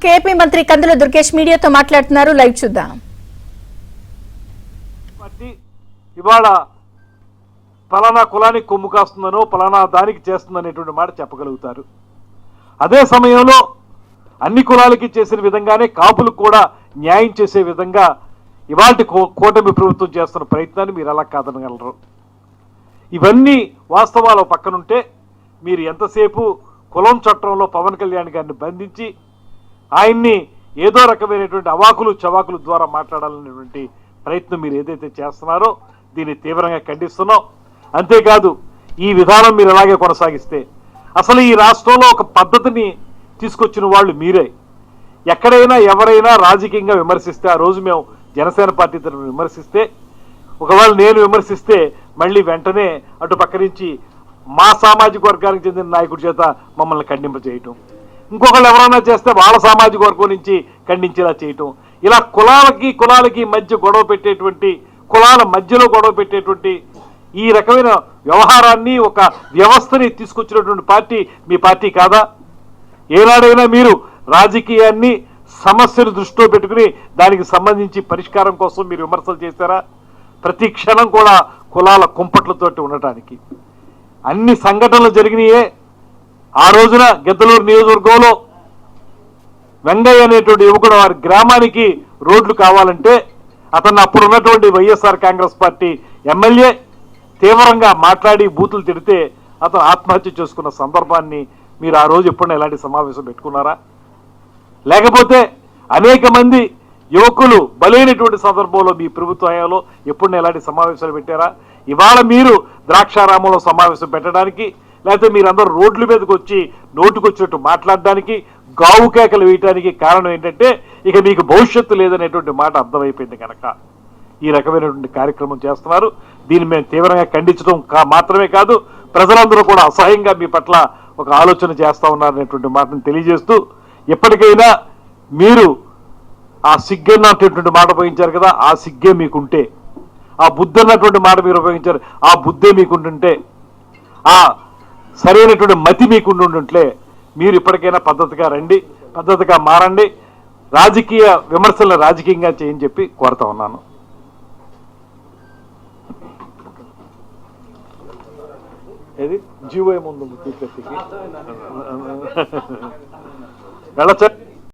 KP మంత్రి కందుల దుర్గేష్ మీడియాతో మాట్లాడుతున్నారు. లైవ్ చూద్దాం. ఇవాళ పలానా కులానికి కొమ్ము కాస్తుందనో పలానా దానికి చేస్తుందనేటువంటి మాట చెప్పగలుగుతారు. అదే సమయంలో అన్ని కులాలకి చేసిన విధంగానే కాపులకు కూడా న్యాయం చేసే విధంగా ఇవాళ కూటమి ప్రభుత్వం చేస్తున్న ప్రయత్నాన్ని మీరు ఎలా కాదనగలరు? ఇవన్నీ వాస్తవాలు పక్కనుంటే మీరు ఎంతసేపు కులం చట్టంలో పవన్ కళ్యాణ్ గారిని బంధించి ఆయన్ని ఏదో రకమైనటువంటి అవాకులు చవాకులు ద్వారా మాట్లాడాలనేటువంటి ప్రయత్నం మీరు ఏదైతే చేస్తున్నారో దీన్ని తీవ్రంగా ఖండిస్తున్నాం. అంతేకాదు ఈ విధానం మీరు ఎలాగే కొనసాగిస్తే అసలు ఈ రాష్ట్రంలో ఒక పద్ధతిని తీసుకొచ్చిన వాళ్ళు మీరే. ఎక్కడైనా ఎవరైనా రాజకీయంగా విమర్శిస్తే, ఆ రోజు మేము జనసేన పార్టీ తరఫున విమర్శిస్తే, ఒకవేళ నేను విమర్శిస్తే మళ్ళీ వెంటనే అటు పక్క నుంచి మా సామాజిక వర్గానికి చెందిన నాయకుడి చేత మమ్మల్ని ఖండింపజేయటం, ఇంకొకళ్ళు ఎవరైనా చేస్తే వాళ్ళ సామాజిక వర్గం నుంచి ఖండించేలా చేయటం, ఇలా కులాలకి మధ్య గొడవ పెట్టేటువంటి, కులాల మధ్యలో గొడవ పెట్టేటువంటి ఈ రకమైన వ్యవహారాన్ని, ఒక వ్యవస్థని తీసుకొచ్చినటువంటి పార్టీ మీ పార్టీ కాదా? ఏనాడైనా మీరు రాజకీయాన్ని సమస్యను దృష్టిలో పెట్టుకుని దానికి సంబంధించి పరిష్కారం కోసం మీరు విమర్శలు చేశారా? ప్రతి క్షణం కూడా కులాల కుంపట్లతోటి ఉండటానికి అన్ని సంఘటనలు జరిగినాయే. ఆ రోజున గిద్దలూరు నియోజకవర్గంలో వెంగయ్య అనేటువంటి యువకుడు వారి గ్రామానికి రోడ్లు కావాలంటే అతన్ని అప్పుడు ఉన్నటువంటి వైఎస్ఆర్ కాంగ్రెస్ పార్టీ ఎమ్మెల్యే తీవ్రంగా మాట్లాడి బూతులు తిడితే అతను ఆత్మహత్య చేసుకున్న సందర్భాన్ని మీరు ఆ రోజు ఎప్పుడైనా ఇలాంటి సమావేశం పెట్టుకున్నారా? లేకపోతే అనేక మంది యువకులు బలైనటువంటి సందర్భంలో మీ ప్రభుత్వ హయాంలో ఎప్పుడైనా ఇలాంటి సమావేశాలు పెట్టారా? ఇవాళ మీరు ద్రాక్షారామంలో సమావేశం పెట్టడానికి, లేకపోతే మీరందరూ రోడ్ల మీదకి వచ్చి నోటుకొచ్చినట్టు మాట్లాడడానికి, గావు కేకలు వేయడానికి కారణం ఏంటంటే ఇక మీకు భవిష్యత్తు లేదనేటువంటి మాట అర్థమైపోయింది కనుక ఈ రకమైనటువంటి కార్యక్రమం చేస్తున్నారు. దీన్ని మేము తీవ్రంగా ఖండించడం మాత్రమే కాదు, ప్రజలందరూ కూడా అసహ్యంగా మీ పట్ల ఒక ఆలోచన చేస్తూ ఉన్నారనేటువంటి మాటను తెలియజేస్తూ, ఎప్పటికైనా మీరు ఆ సిగ్గన్నటువంటి మాట ఉపయోగించారు కదా, ఆ సిగ్గే మీకుంటే, ఆ బుద్ధి అన్నటువంటి మాట మీరు ఉపయోగించారు, ఆ బుద్ధే మీకుంటుంటే, ఆ సరైనటువంటి మతి మీకుంటుంటే మీరు ఇప్పటికైనా పద్ధతిగా రండి, పద్ధతిగా మారండి, రాజకీయ విమర్శలను రాజకీయంగా చేయని చెప్పి కోరుతా ఉన్నాను. ఏది జీవో ఏముంది వెళ్ళచ్చా?